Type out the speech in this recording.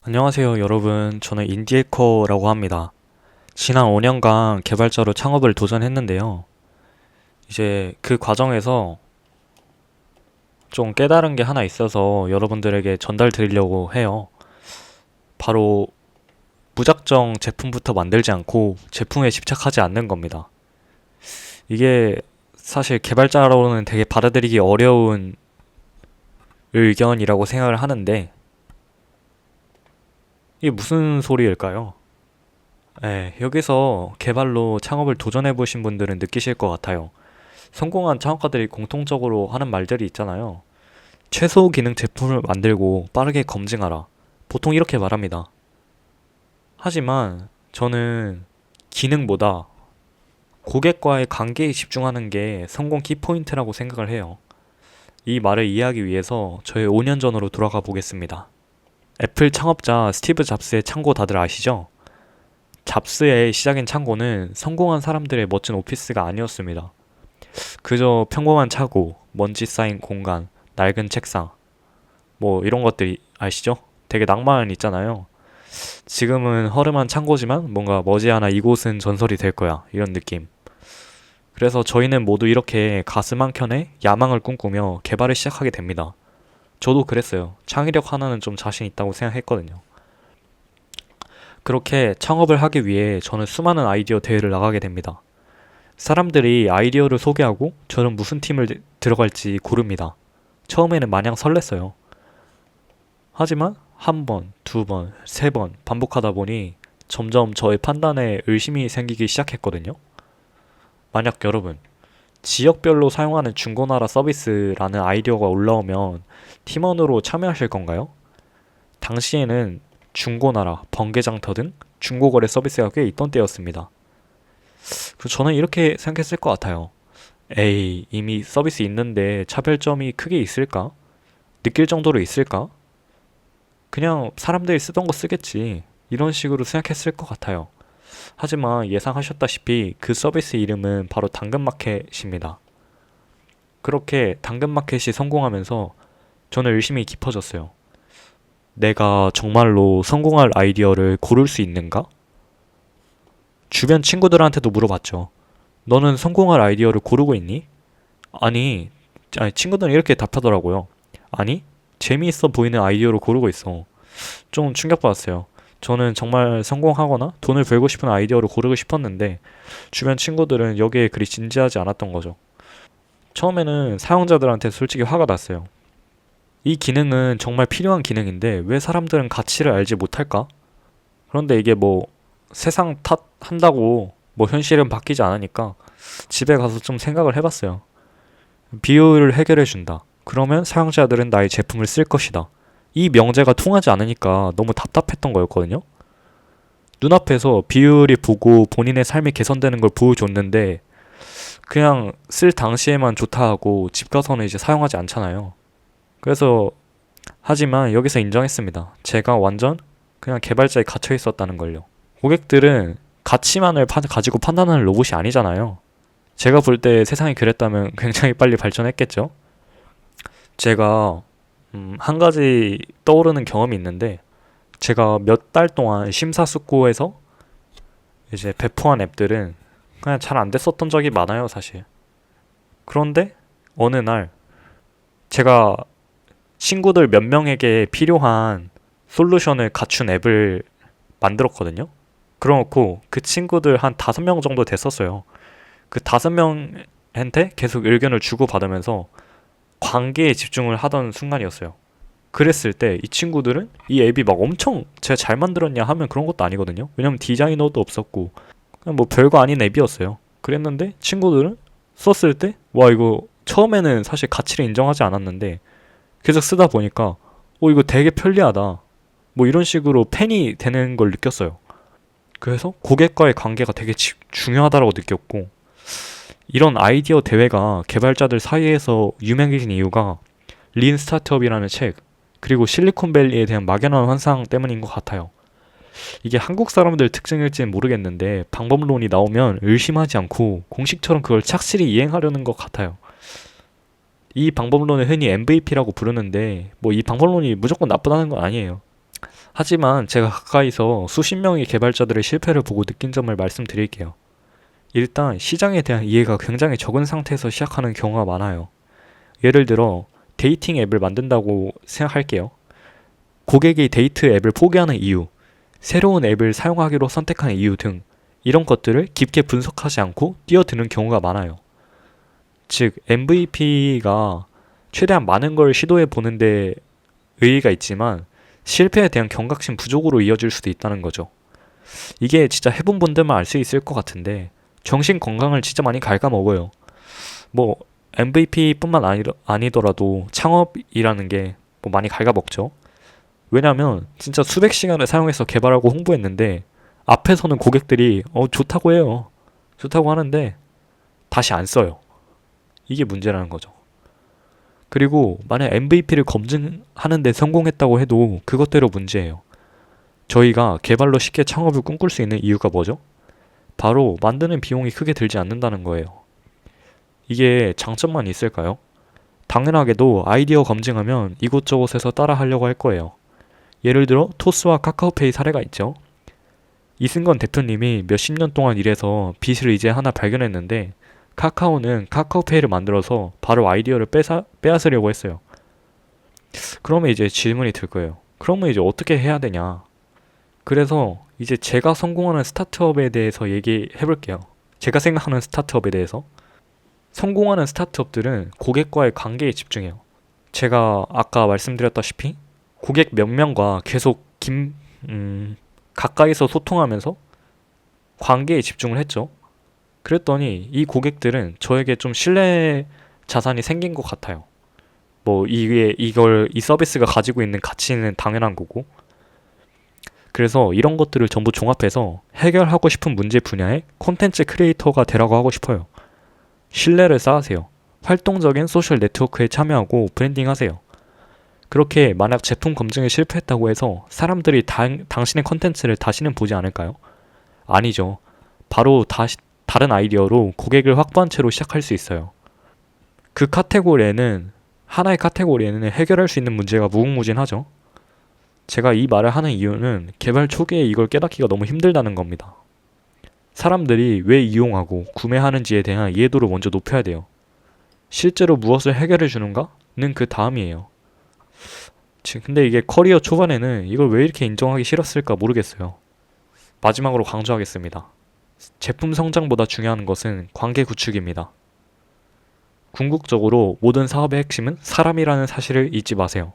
안녕하세요 여러분, 저는 인디에코라고 합니다. 지난 5년간 개발자로 창업을 도전했는데요. 이제 그 과정에서 좀 깨달은 게 하나 있어서 여러분들에게 전달 드리려고 해요. 바로 무작정 제품부터 만들지 않고 제품에 집착하지 않는 겁니다. 이게 사실 개발자로는 되게 받아들이기 어려운 의견이라고 생각을 하는데, 이게 무슨 소리일까요? 여기서 개발로 창업을 도전해보신 분들은 느끼실 것 같아요. 성공한 창업가들이 공통적으로 하는 말들이 있잖아요. 최소 기능 제품을 만들고 빠르게 검증하라. 보통 이렇게 말합니다. 하지만 저는 기능보다 고객과의 관계에 집중하는 게 성공 키포인트라고 생각을 해요. 이 말을 이해하기 위해서 저의 5년 전으로 돌아가 보겠습니다. 애플 창업자 스티브 잡스의 창고 다들 아시죠? 잡스의 시작인 창고는 성공한 사람들의 멋진 오피스가 아니었습니다. 그저 평범한 차고, 먼지 쌓인 공간, 낡은 책상, 뭐 이런 것들이 아시죠? 되게 낭만 있잖아요. 지금은 허름한 창고지만 뭔가 머지않아 이곳은 전설이 될 거야. 이런 느낌. 그래서 저희는 모두 이렇게 가슴 한켠에 야망을 꿈꾸며 개발을 시작하게 됩니다. 저도 그랬어요. 창의력 하나는 좀 자신 있다고 생각했거든요. 그렇게 창업을 하기 위해 저는 수많은 아이디어 대회를 나가게 됩니다. 사람들이 아이디어를 소개하고 저는 무슨 팀을 들어갈지 고릅니다. 처음에는 마냥 설렜어요. 하지만 한 번, 두 번, 세 번 반복하다 보니 점점 저의 판단에 의심이 생기기 시작했거든요. 만약 여러분, 지역별로 사용하는 중고나라 서비스라는 아이디어가 올라오면 팀원으로 참여하실 건가요? 당시에는 중고나라, 번개장터 등 중고거래 서비스가 꽤 있던 때였습니다. 그래서 저는 이렇게 생각했을 것 같아요. 에이, 이미 서비스 있는데 차별점이 크게 있을까? 느낄 정도로 있을까? 그냥 사람들이 쓰던 거 쓰겠지. 이런 식으로 생각했을 것 같아요. 하지만 예상하셨다시피 그 서비스 이름은 바로 당근마켓입니다. 그렇게 당근마켓이 성공하면서 저는 의심이 깊어졌어요. 내가 정말로 성공할 아이디어를 고를 수 있는가? 주변 친구들한테도 물어봤죠. 너는 성공할 아이디어를 고르고 있니? 아니, 친구들은 이렇게 답하더라고요. 아니, 재미있어 보이는 아이디어를 고르고 있어. 좀 충격받았어요. 저는 정말 성공하거나 돈을 벌고 싶은 아이디어를 고르고 싶었는데 주변 친구들은 여기에 그리 진지하지 않았던 거죠. 처음에는 사용자들한테 솔직히 화가 났어요. 이 기능은 정말 필요한 기능인데 왜 사람들은 가치를 알지 못할까? 그런데 이게 뭐 세상 탓한다고 뭐 현실은 바뀌지 않으니까 집에 가서 좀 생각을 해봤어요. 비효율을 해결해준다. 그러면 사용자들은 나의 제품을 쓸 것이다. 이 명제가 통하지 않으니까 너무 답답했던 거였거든요. 눈앞에서 비율이 보고 본인의 삶이 개선되는 걸 보여줬는데 그냥 쓸 당시에만 좋다 하고 집 가서는 이제 사용하지 않잖아요. 그래서 하지만 여기서 인정했습니다. 제가 완전 그냥 개발자에 갇혀 있었다는 걸요. 고객들은 가치만을 가지고 판단하는 로봇이 아니잖아요. 제가 볼 때 세상이 그랬다면 굉장히 빨리 발전했겠죠. 제가 한 가지 떠오르는 경험이 있는데 제가 몇 달 동안 심사숙고해서 이제 배포한 앱들은 그냥 잘 안 됐었던 적이 많아요, 사실. 그런데 어느 날 제가 친구들 몇 명에게 필요한 솔루션을 갖춘 앱을 만들었거든요. 그래놓고 그 친구들 한 5명 정도 됐었어요. 그 5명한테 계속 의견을 주고받으면서 관계에 집중을 하던 순간이었어요. 그랬을 때 이 친구들은 이 앱이 막 엄청 제가 잘 만들었냐 하면 그런 것도 아니거든요. 왜냐면 디자이너도 없었고 그냥 뭐 별거 아닌 앱이었어요. 그랬는데 친구들은 썼을 때 와 이거 처음에는 사실 가치를 인정하지 않았는데 계속 쓰다 보니까 이거 되게 편리하다. 뭐 이런 식으로 팬이 되는 걸 느꼈어요. 그래서 고객과의 관계가 되게 중요하다고 느꼈고 이런 아이디어 대회가 개발자들 사이에서 유명해진 이유가 린 스타트업이라는 책 그리고 실리콘밸리에 대한 막연한 환상 때문인 것 같아요. 이게 한국 사람들 특징일지는 모르겠는데 방법론이 나오면 의심하지 않고 공식처럼 그걸 착실히 이행하려는 것 같아요. 이 방법론을 흔히 MVP라고 부르는데 뭐 이 방법론이 무조건 나쁘다는 건 아니에요. 하지만 제가 가까이서 수십 명의 개발자들의 실패를 보고 느낀 점을 말씀드릴게요. 일단 시장에 대한 이해가 굉장히 적은 상태에서 시작하는 경우가 많아요. 예를 들어 데이팅 앱을 만든다고 생각할게요. 고객이 데이트 앱을 포기하는 이유, 새로운 앱을 사용하기로 선택하는 이유 등 이런 것들을 깊게 분석하지 않고 뛰어드는 경우가 많아요. 즉 MVP가 최대한 많은 걸 시도해 보는데 의의가 있지만 실패에 대한 경각심 부족으로 이어질 수도 있다는 거죠. 이게 진짜 해본 분들만 알 수 있을 것 같은데 정신 건강을 진짜 많이 갉아먹어요. 뭐 MVP뿐만 아니더라도 창업이라는 게 뭐 많이 갉아먹죠. 왜냐면 진짜 수백 시간을 사용해서 개발하고 홍보했는데 앞에서는 고객들이 좋다고 해요. 좋다고 하는데 다시 안 써요. 이게 문제라는 거죠. 그리고 만약 MVP를 검증하는데 성공했다고 해도 그것대로 문제예요. 저희가 개발로 쉽게 창업을 꿈꿀 수 있는 이유가 뭐죠? 바로 만드는 비용이 크게 들지 않는다는 거예요. 이게 장점만 있을까요? 당연하게도 아이디어 검증하면 이곳저곳에서 따라 하려고 할 거예요. 예를 들어 토스와 카카오페이 사례가 있죠. 이승건 대표님이 몇십 년 동안 일해서 빚을 이제 하나 발견했는데 카카오는 카카오페이를 만들어서 바로 아이디어를 빼앗으려고 했어요. 그러면 이제 질문이 들 거예요. 그러면 이제 어떻게 해야 되냐? 그래서 이제 제가 성공하는 스타트업에 대해서 얘기해 볼게요. 제가 생각하는 스타트업에 대해서. 성공하는 스타트업들은 고객과의 관계에 집중해요. 제가 아까 말씀드렸다시피 고객 몇 명과 계속 가까이서 소통하면서 관계에 집중을 했죠. 그랬더니 이 고객들은 저에게 좀 신뢰 자산이 생긴 것 같아요. 뭐 이 서비스가 가지고 있는 가치는 당연한 거고. 그래서 이런 것들을 전부 종합해서 해결하고 싶은 문제 분야에 콘텐츠 크리에이터가 되라고 하고 싶어요. 신뢰를 쌓으세요. 활동적인 소셜 네트워크에 참여하고 브랜딩 하세요. 그렇게 만약 제품 검증에 실패했다고 해서 사람들이 당신의 컨텐츠를 다시는 보지 않을까요? 아니죠. 바로 다른 아이디어로 고객을 확보한 채로 시작할 수 있어요. 그 하나의 카테고리에는 해결할 수 있는 문제가 무궁무진하죠. 제가 이 말을 하는 이유는 개발 초기에 이걸 깨닫기가 너무 힘들다는 겁니다. 사람들이 왜 이용하고 구매하는지에 대한 이해도를 먼저 높여야 돼요. 실제로 무엇을 해결해 주는가는 그 다음이에요. 근데 이게 커리어 초반에는 이걸 왜 이렇게 인정하기 싫었을까 모르겠어요. 마지막으로 강조하겠습니다. 제품 성장보다 중요한 것은 관계 구축입니다. 궁극적으로 모든 사업의 핵심은 사람이라는 사실을 잊지 마세요.